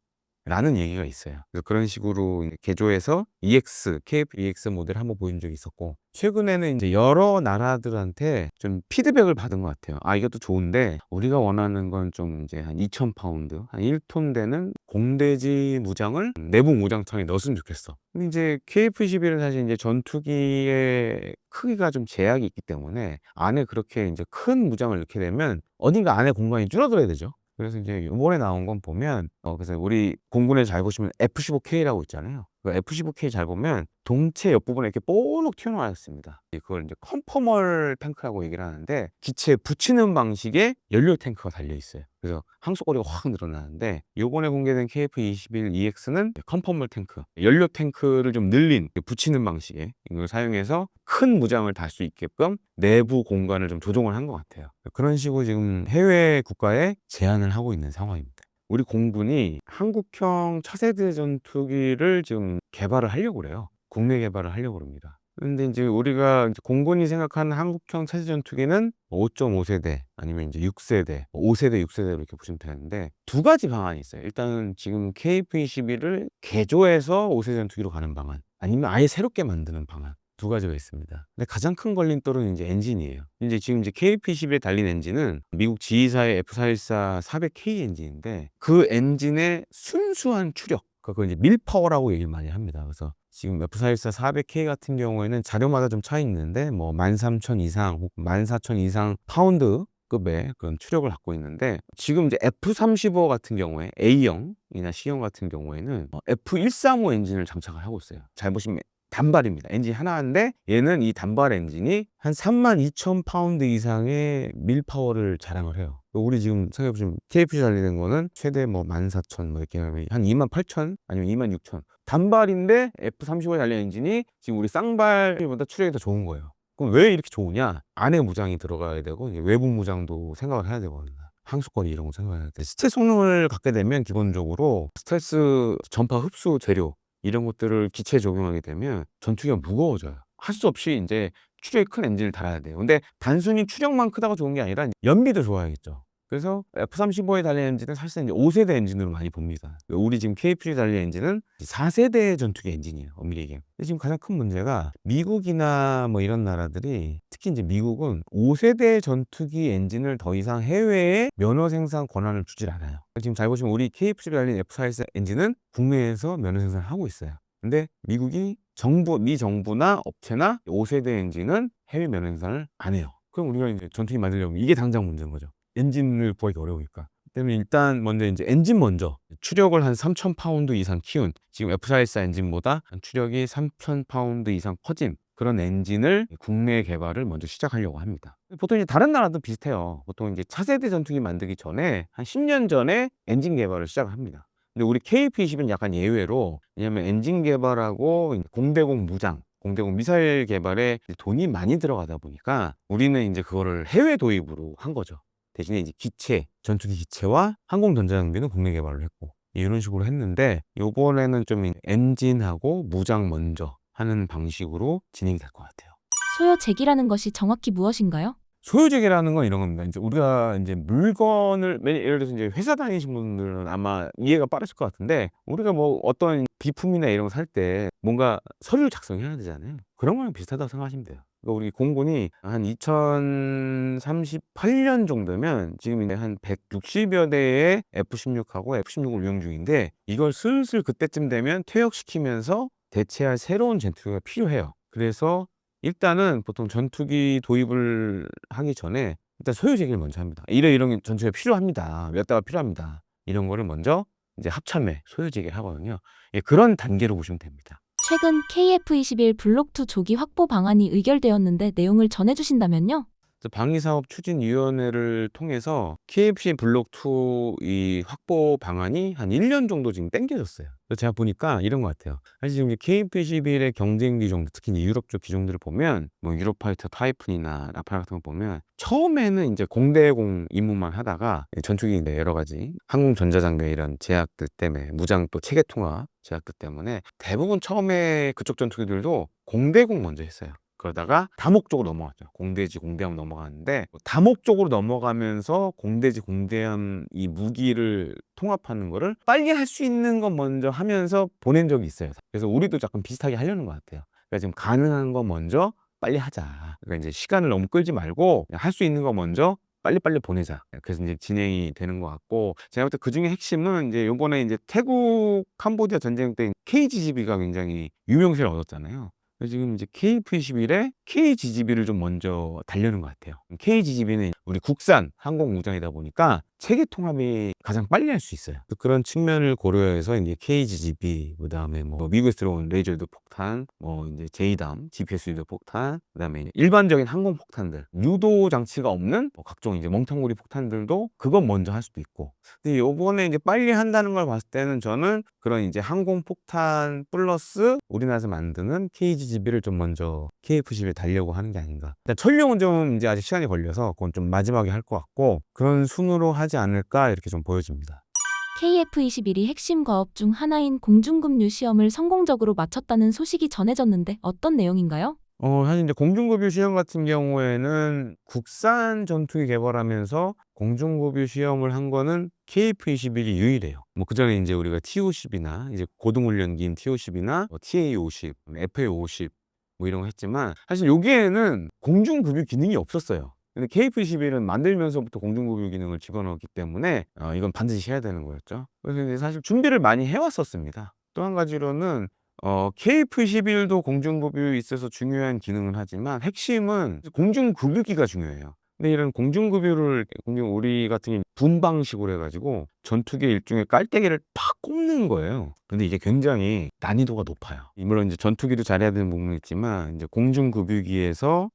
[SPEAKER 1] 라는 얘기가 있어요. 그래서 그런 식으로 이제 개조해서 EX, KF-EX 모델을 한번 보여준 적이 있었고, 최근에는 이제 여러 나라들한테 좀 피드백을 받은 것 같아요. 아, 이것도 좋은데 우리가 원하는 건 좀 이제 한 2,000파운드, 한 1톤 되는 공대지 무장을 내부 무장창에 넣었으면 좋겠어. 근데 이제 KF-21은 사실 이제 전투기의 크기가 좀 제약이 있기 때문에 안에 그렇게 이제 큰 무장을 넣게 되면 어딘가 안에 공간이 줄어들어야 되죠. 그래서 이제 이번에 나온 건 보면, 그래서 우리 공군에 잘 보시면 F-15K라고 있잖아요. 그 F-15K 잘 보면 동체 옆부분에 이렇게 뽀록 튀어나와 있습니다. 그걸 이제 컨포멀 탱크라고 얘기를 하는데, 기체에 붙이는 방식의 연료 탱크가 달려 있어요. 그래서 항속거리가 확 늘어나는데, 요번에 공개된 KF-21EX는 컨포멀 탱크, 연료 탱크를 좀 늘린 붙이는 방식의 이걸 사용해서 큰 무장을 달 수 있게끔 내부 공간을 좀 조정을 한 것 같아요. 그런 식으로 지금 해외 국가에 제안을 하고 있는 상황입니다. 우리 공군이 한국형 차세대 전투기를 지금 개발을 하려고 그래요. 국내 개발을 하려고 합니다. 근데 이제 우리가 이제 공군이 생각하는 한국형 차세대 전투기는 5.5세대 아니면 이제 6세대, 5세대, 6세대로 이렇게 보시면 되는데, 두 가지 방안이 있어요. 일단은 지금 KF-21을 개조해서 5세대 전투기로 가는 방안, 아니면 아예 새롭게 만드는 방안, 두 가지가 있습니다. 근데 가장 큰 걸림돌은 이제 엔진이에요. 이제 지금 이제 KF-21에 달린 엔진은 미국 지휘사의 F414 400K 엔진인데, 그 엔진의 순수한 추력, 그걸 이제 밀파워라고 얘기를 많이 합니다. 그래서 지금 F414 400K 같은 경우에는 자료마다 좀 차이 있는데, 뭐 13,000 이상 혹은 14,000 이상 파운드 급의 그런 추력을 갖고 있는데, 지금 이제 F-35 같은 경우에 A형이나 C형 같은 경우에는 F-135 엔진을 장착을 하고 있어요. 잘 보시면 단발입니다. 엔진 하나인데 얘는 이 단발 엔진이 한 32,000파운드 이상의 밀파워를 자랑을 해요. 우리 지금 생각해보시면 KF 달리는 거는 최대 뭐 14,000 뭐 이렇게 하면 한 28,000 아니면 26,000 단발인데 F-35에 달린 엔진이 지금 우리 쌍발보다 추력이 더 좋은 거예요. 그럼 왜 이렇게 좋으냐? 안에 무장이 들어가야 되고 외부 무장도 생각을 해야 되거든요. 항속거리 이런 거 생각해야 돼. 스텔스 성능을 갖게 되면 기본적으로 스텔스 전파 흡수 재료 이런 것들을 기체에 적용하게 되면 전투기가 무거워져요. 할 수 없이 이제 추력이 큰 엔진을 달아야 돼요. 근데 단순히 추력만 크다가 좋은 게 아니라 연비도 좋아야겠죠. 그래서 F-35에 달린 엔진은 사실상 이제 5세대 엔진으로 많이 봅니다. 우리 지금 KF-에 달린 엔진은 4세대 전투기 엔진이에요. 엄밀히 얘기하면. 근데 지금 가장 큰 문제가 미국이나 뭐 이런 나라들이, 특히 이제 미국은 5세대 전투기 엔진을 더 이상 해외에 면허 생산 권한을 주질 않아요. 지금 잘 보시면 우리 KF-에 달린 F-414 엔진은 국내에서 면허 생산을 하고 있어요. 근데 미국이 미 정부나 업체나 5세대 엔진은 해외 면허 생산을 안 해요. 그럼 우리가 이제 전투기 만들려면 이게 당장 문제인 거죠. 엔진을 구하기 어려우니까. 때문에 일단 먼저 이제 엔진 먼저 추력을 한 3,000파운드 이상 키운, 지금 F414 엔진보다 추력이 3,000파운드 이상 커진 그런 엔진을 국내 개발을 먼저 시작하려고 합니다. 보통 이제 다른 나라도 비슷해요. 보통 이제 차세대 전투기 만들기 전에 한 10년 전에 엔진 개발을 시작합니다. 근데 우리 KF-21은 약간 예외로, 왜냐면 엔진 개발하고 공대공 무장, 공대공 미사일 개발에 돈이 많이 들어가다 보니까 우리는 이제 그거를 해외 도입으로 한 거죠. 대신에 이제 기체, 전투기 기체와 항공 전자장비는 국내 개발을 했고, 이런 식으로 했는데, 요번에는 좀 엔진하고 무장 먼저 하는 방식으로 진행이 될 것 같아요.
[SPEAKER 2] 소요제기라는 것이 정확히 무엇인가요?
[SPEAKER 1] 소유재기라는 건 이런 겁니다. 이제 우리가 이제 물건을, 예를 들어서 이제 회사 다니신 분들은 아마 이해가 빠르실 것 같은데, 우리가 뭐 어떤 비품이나 이런 거 살 때 뭔가 서류를 작성해야 되잖아요. 그런 거랑 비슷하다고 생각하시면 돼요. 그러니까 우리 공군이 한 2038년 정도면 지금 이제 한 160여 대의 F-16하고 F-16을 운용 중인데, 이걸 슬슬 그때쯤 되면 퇴역시키면서 대체할 새로운 전투기가 필요해요. 그래서 일단은 보통 전투기 도입을 하기 전에 일단 소요 제기를 먼저 합니다. 이런 전투기가 필요합니다. 몇 대가 필요합니다. 이런 거를 먼저 이제 합참에 소요 제기를 하거든요. 예, 그런 단계로 보시면 됩니다.
[SPEAKER 2] 최근 KF-21 블록2 조기 확보 방안이 의결되었는데 내용을 전해주신다면요?
[SPEAKER 1] 방위사업추진위원회를 통해서 KFC 블록2 이 확보 방안이 한 1년 정도 지금 땡겨졌어요. 그래서 제가 보니까 이런 것 같아요. 사실 지금 KF-21의 경쟁 기종, 특히 이제 유럽 쪽 기종들을 보면, 뭐 유로파이터 타이푼이나 라팔 같은 거 보면, 처음에는 이제 공대공 임무만 하다가 전투기 여러 가지 항공 전자장비 이런 제약들 때문에, 무장 또 체계 통합 제약들 때문에 대부분 처음에 그쪽 전투기들도 공대공 먼저 했어요. 그러다가 다목 쪽으로 넘어갔죠. 공대지 공대함 넘어가는데, 다목 쪽으로 넘어가면서 공대지 공대함 이 무기를 통합하는 거를 빨리 할 수 있는 건 먼저 하면서 보낸 적이 있어요. 그래서 우리도 약간 비슷하게 하려는 것 같아요. 그러니까 지금 가능한 거 먼저 빨리 하자. 그러니까 이제 시간을 너무 끌지 말고 할 수 있는 거 먼저 빨리빨리 보내자. 그래서 이제 진행이 되는 것 같고, 제가 볼 때 그 중에 핵심은 이제 요번에 이제 태국 캄보디아 전쟁 때 KGB가 굉장히 유명세를 얻었잖아요. 그래서 지금 이제 KF-21에 KGB를 좀 먼저 달려는 것 같아요. KGB는 우리 국산 항공무장이다 보니까 체계 통합이 가장 빨리 할 수 있어요. 그런 측면을 고려해서 이제 KGB, 그다음에 뭐 미국에서 들어온 레이저 유도 폭탄, 뭐 이제 제이담, GPS 유도 폭탄, 그다음에 일반적인 항공 폭탄들, 유도 장치가 없는 뭐 각종 이제 멍텅구리 폭탄들도 그건 먼저 할 수도 있고. 근데 요번에 이제 빨리 한다는 걸 봤을 때는 저는 그런 이제 항공 폭탄 플러스 우리나라에서 만드는 KGB를 좀 먼저 KF-21에 달려고 하는 게 아닌가. 일단 천룡은 좀 이제 아직 시간이 걸려서 그건 좀 마지막에 할 것 같고, 그런 순으로 하지 않을까 이렇게 좀 보여집니다.
[SPEAKER 2] KF-21이 핵심 과업 중 하나인 공중급유 시험을 성공적으로 마쳤다는 소식이 전해졌는데 어떤 내용인가요?
[SPEAKER 1] 사실 이제 공중급유 시험 같은 경우에는 국산 전투기 개발하면서 공중급유 시험을 한 거는 KF-21이 유일해요. 뭐 그전에 이제 우리가 TO-10이나 이제 고등훈련기인 TO-10이나 TA-50, FA-50 뭐 이런 거 했지만, 사실 여기에는 공중급유 기능이 없었어요. 근데 KF-21은 만들면서부터 공중급유 기능을 집어넣었기 때문에 이건 반드시 해야 되는 거였죠. 그래서 이제 사실 준비를 많이 해왔었습니다. 또 한 가지로는 KF-21도 공중급유에 있어서 중요한 기능을 하지만 핵심은 공중급유기가 중요해요. 근데 이런 공중급유를 우리 같은 경우 분방식으로 해가지고 전투기 일종의 깔때기를 팍 꼽는 거예요. 근데 이게 굉장히 난이도가 높아요. 물론 이제 전투기도 잘해야 되는 부분이 있지만, 이제 공중급유기에서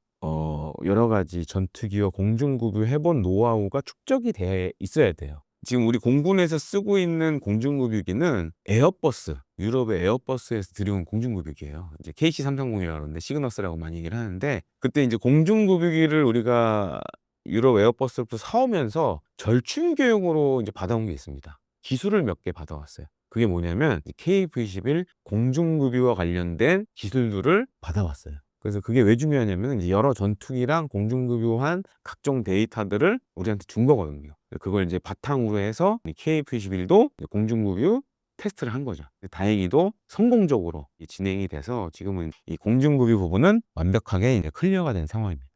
[SPEAKER 1] 여러 가지 전투기와 공중급유 해본 노하우가 축적이 돼 있어야 돼요. 지금 우리 공군에서 쓰고 있는 공중급유기는 에어버스, 유럽의 에어버스에서 들여온 공중급유기예요. 이제 KC-330이라고 하는데, 시그너스라고 많이 얘기를 하는데, 그때 이제 공중급유기를 우리가 유럽 에어버스부터 사오면서 절충 교육으로 이제 받아온 게 있습니다. 기술을 몇 개 받아왔어요. 그게 뭐냐면 KF-21 공중급유와 관련된 기술들을 받아왔어요. 그래서 그게 왜 중요하냐면 이제 여러 전투기랑 공중급유한 각종 데이터들을 우리한테 준 거거든요. 그걸 이제 바탕으로 해서 KF-21도 공중급유 테스트를 한 거죠. 다행히도 성공적으로 진행이 돼서 지금은 이 공중급유 부분은 완벽하게 이제 클리어가 된 상황입니다.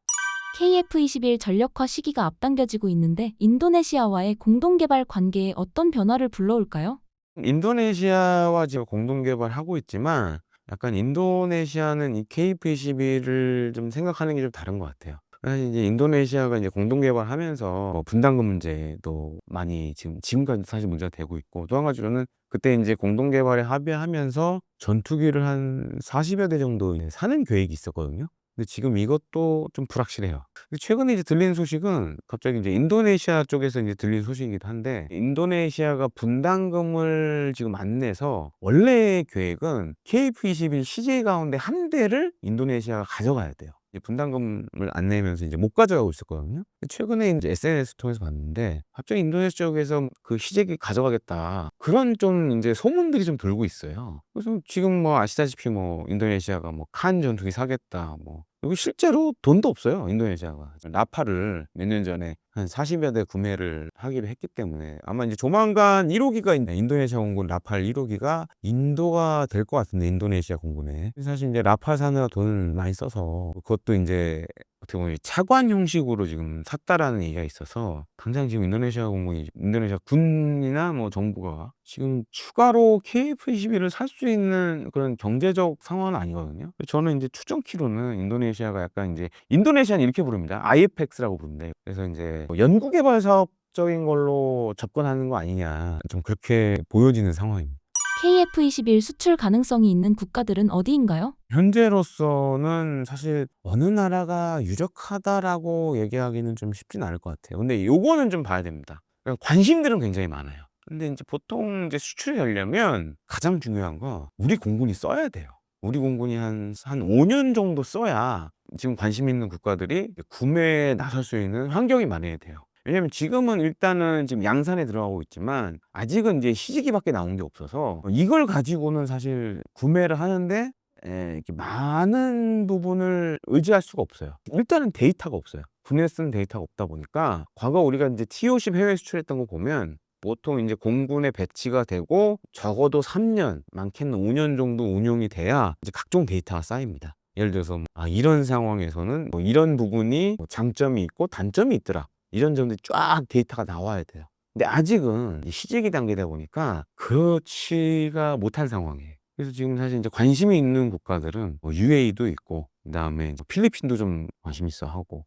[SPEAKER 2] KF-21 전력화 시기가 앞당겨지고 있는데 인도네시아와의 공동개발 관계에 어떤 변화를 불러올까요?
[SPEAKER 1] 인도네시아와 지금 공동 개발하고 있지만, 약간 인도네시아는 이 KF-21을 좀 생각하는 게 좀 다른 것 같아요. 사실 이제 인도네시아가 이제 공동 개발하면서 뭐 분담금 문제도 많이 지금까지 사실 문제가 되고 있고, 또 한 가지로는 그때 이제 공동 개발에 합의하면서 전투기를 한 40여 대 정도 이제 사는 계획이 있었거든요. 근데 지금 이것도 좀 불확실해요. 근데 최근에 이제 들린 소식은 갑자기 이제 인도네시아 쪽에서 이제 들린 소식이기도 한데, 인도네시아가 분담금을 지금 안 내서 원래 계획은 KF-21 CJ 가운데 한 대를 인도네시아가 가져가야 돼요. 이제 분담금을 안 내면서 이제 못 가져가고 있었거든요. 최근에 이제 SNS 통해서 봤는데 갑자기 인도네시아 쪽에서 그 CJ기 가져가겠다, 그런 좀 이제 소문들이 좀 돌고 있어요. 그래서 지금 뭐 아시다시피 뭐 인도네시아가 뭐 칸 전투기 사겠다, 뭐 여기 실제로 돈도 없어요. 인도네시아가 라파를 몇 년 전에 한 40여 대 구매를 하기로 했기 때문에 아마 이제 조만간 1호기가 인도네시아 공군 라팔 1호기가 인도가 될 것 같은데, 인도네시아 공군에. 사실 이제 라팔 사느라 돈을 많이 써서 그것도 이제 어떻게 보면 차관 형식으로 지금 샀다라는 얘기가 있어서, 당장 지금 인도네시아 공군이, 인도네시아 군이나 뭐 정부가 지금 추가로 KF-21을 살 수 있는 그런 경제적 상황은 아니거든요. 저는 이제 추정키로는 인도네시아가 약간 이제, 인도네시아는 이렇게 부릅니다. IFX라고 부릅니다. 그래서 이제 뭐 연구개발 사업적인 걸로 접근하는 거 아니냐, 좀 그렇게 보여지는 상황입니다.
[SPEAKER 2] KF-21 수출 가능성이 있는 국가들은 어디인가요?
[SPEAKER 1] 현재로서는 사실 어느 나라가 유력하다라고 얘기하기는 좀 쉽진 않을 것 같아요. 근데 요거는 좀 봐야 됩니다. 그러니까 관심들은 굉장히 많아요. 근데 이제 보통 이제 수출이 되려면 가장 중요한 거, 우리 공군이 써야 돼요. 우리 공군이 한 5년 정도 써야 지금 관심 있는 국가들이 구매에 나설 수 있는 환경이 마련이 돼요. 왜냐면 지금은 일단은 지금 양산에 들어가고 있지만 아직은 이제 시지기밖에 나온 게 없어서 이걸 가지고는 사실 구매를 하는데 이렇게 많은 부분을 의지할 수가 없어요. 일단은 데이터가 없어요. 분해 쓰는 데이터가 없다 보니까, 과거 우리가 이제 T-50 해외 수출했던 거 보면 보통 이제 공군에 배치가 되고 적어도 3년, 많게는 5년 정도 운용이 돼야 이제 각종 데이터가 쌓입니다. 예를 들어서 이런 상황에서는 뭐 이런 부분이 뭐 장점이 있고 단점이 있더라, 이런 점들이 쫙 데이터가 나와야 돼요. 근데 아직은 시제기 단계다 보니까 그렇지가 못한 상황이에요. 그래서 지금 사실 이제 관심이 있는 국가들은 뭐 UAE도 있고, 그다음에 필리핀도 좀 관심 있어 하고,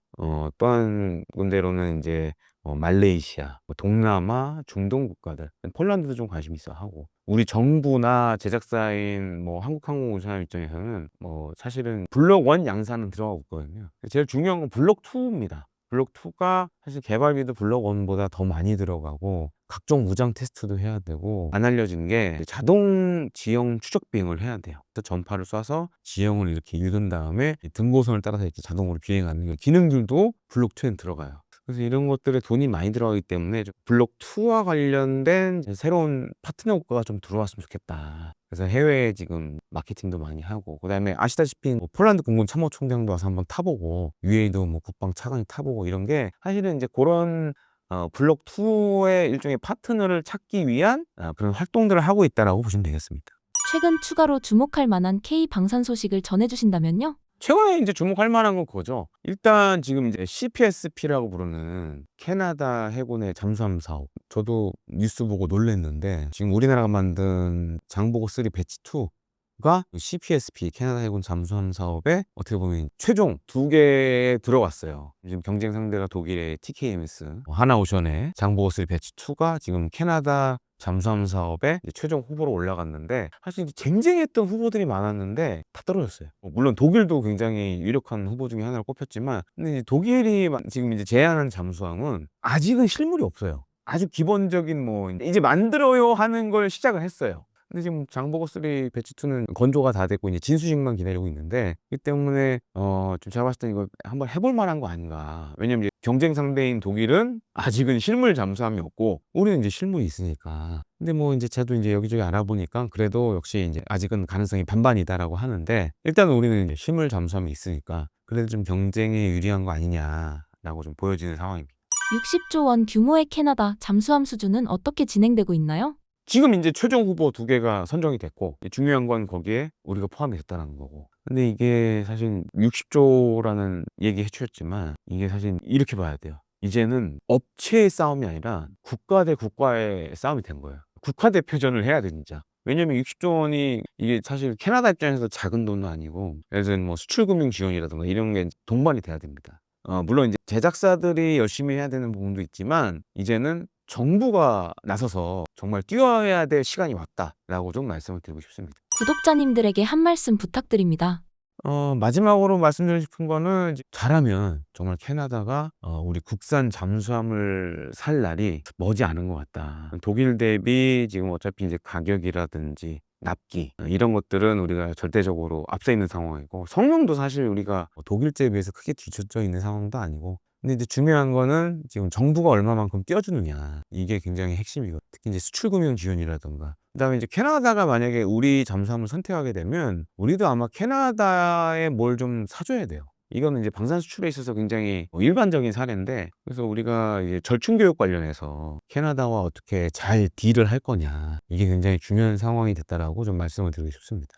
[SPEAKER 1] 또 한 군데로는 이제 말레이시아, 뭐 동남아, 중동 국가들, 폴란드도 좀 관심 있어 하고, 우리 정부나 제작사인 뭐 한국항공우주사 입장에서는 뭐 사실은 블록 1 양산은 들어가고 있거든요. 제일 중요한 건 블록 2입니다. 블록 2가 사실 개발비도 블록 1보다 더 많이 들어가고, 각종 무장 테스트도 해야 되고, 안 알려진 게 자동 지형 추적 비행을 해야 돼요. 그래서 전파를 쏴서 지형을 이렇게 읽은 다음에 등고선을 따라서 이렇게 자동으로 비행하는 기능들도 블록 2엔 들어가요. 그래서 이런 것들에 돈이 많이 들어가기 때문에 블록 2와 관련된 새로운 파트너 국가가 좀 들어왔으면 좋겠다. 그래서 해외에 지금 마케팅도 많이 하고, 그다음에 아시다시피 뭐 폴란드 공군 참모총장도 와서 한번 타보고, UAE도 뭐 국방 차관이 타보고, 이런 게 사실은 이제 그런 블록 2의 일종의 파트너를 찾기 위한 그런 활동들을 하고 있다라고 보시면 되겠습니다.
[SPEAKER 2] 최근 추가로 주목할 만한 K 방산 소식을 전해주신다면요?
[SPEAKER 1] 최근에 이제 주목할 만한 건 그거죠. 일단 지금 이제 CPSP라고 부르는 캐나다 해군의 잠수함 사업. 저도 뉴스 보고 놀랐는데, 지금 우리나라가 만든 장보고 3 배치 2가 CPSP 캐나다 해군 잠수함 사업에 어떻게 보면 최종 2개에 들어갔어요. 지금 경쟁 상대가 독일의 TKMS, 하나오션의 장보고 3 배치 2가 지금 캐나다 잠수함 사업에 이제 최종 후보로 올라갔는데, 사실 이제 쟁쟁했던 후보들이 많았는데 다 떨어졌어요. 물론 독일도 굉장히 유력한 후보 중에 하나로 꼽혔지만, 근데 이제 독일이 지금 이제 제안한 잠수함은 아직은 실물이 없어요. 아주 기본적인 뭐 이제 만들어요 하는 걸 시작을 했어요. 근데 지금 장보고 3 배치 2는 건조가 다 됐고 이제 진수식만 기다리고 있는데, 이 때문에 좀 제가 봤을 때 이거 한번 해볼 만한 거 아닌가. 왜냐면 이제 경쟁 상대인 독일은 아직은 실물 잠수함이 없고, 우리는 이제 실물이 있으니까. 근데 뭐 이제 저도 이제 여기저기 알아보니까 그래도 역시 이제 아직은 가능성이 반반이다라고 하는데, 일단 우리는 이제 실물 잠수함이 있으니까 그래도 좀 경쟁에 유리한 거 아니냐라고 좀 보여지는 상황입니다.
[SPEAKER 2] 60조 원 규모의 캐나다 잠수함 수주는 어떻게 진행되고 있나요?
[SPEAKER 1] 지금 이제 최종 후보 2개가 선정이 됐고, 중요한 건 거기에 우리가 포함이 됐다는 거고. 근데 이게 사실 60조라는 얘기 해주셨지만, 이게 사실 이렇게 봐야 돼요. 이제는 업체의 싸움이 아니라 국가 대 국가의 싸움이 된 거예요. 국가 대표전을 해야 돼, 진짜. 왜냐면 60조 원이 이게 사실 캐나다 입장에서 작은 돈은 아니고, 예를 들면 뭐 수출금융 지원이라든가 이런 게 동반이 돼야 됩니다. 물론 이제 제작사들이 열심히 해야 되는 부분도 있지만, 이제는 정부가 나서서 정말 뛰어야 될 시간이 왔다라고 좀 말씀을 드리고 싶습니다.
[SPEAKER 2] 구독자님들에게 한 말씀 부탁드립니다.
[SPEAKER 1] 마지막으로 말씀드리고 싶은 거는 이제 잘하면 정말 캐나다가 우리 국산 잠수함을 살 날이 머지않은 것 같다. 독일 대비 지금 어차피 이제 가격이라든지 납기 이런 것들은 우리가 절대적으로 앞서 있는 상황이고, 성능도 사실 우리가 독일제에 비해서 크게 뒤처져 있는 상황도 아니고, 근데 이제 중요한 거는 지금 정부가 얼마만큼 띄워주느냐, 이게 굉장히 핵심이고, 특히 이제 수출금융 지원이라든가, 그다음에 이제 캐나다가 만약에 우리 잠수함을 선택하게 되면 우리도 아마 캐나다에 뭘 좀 사줘야 돼요. 이거는 이제 방산 수출에 있어서 굉장히 일반적인 사례인데, 그래서 우리가 이제 절충 교육 관련해서 캐나다와 어떻게 잘 딜을 할 거냐, 이게 굉장히 중요한 상황이 됐다라고 좀 말씀을 드리고 싶습니다.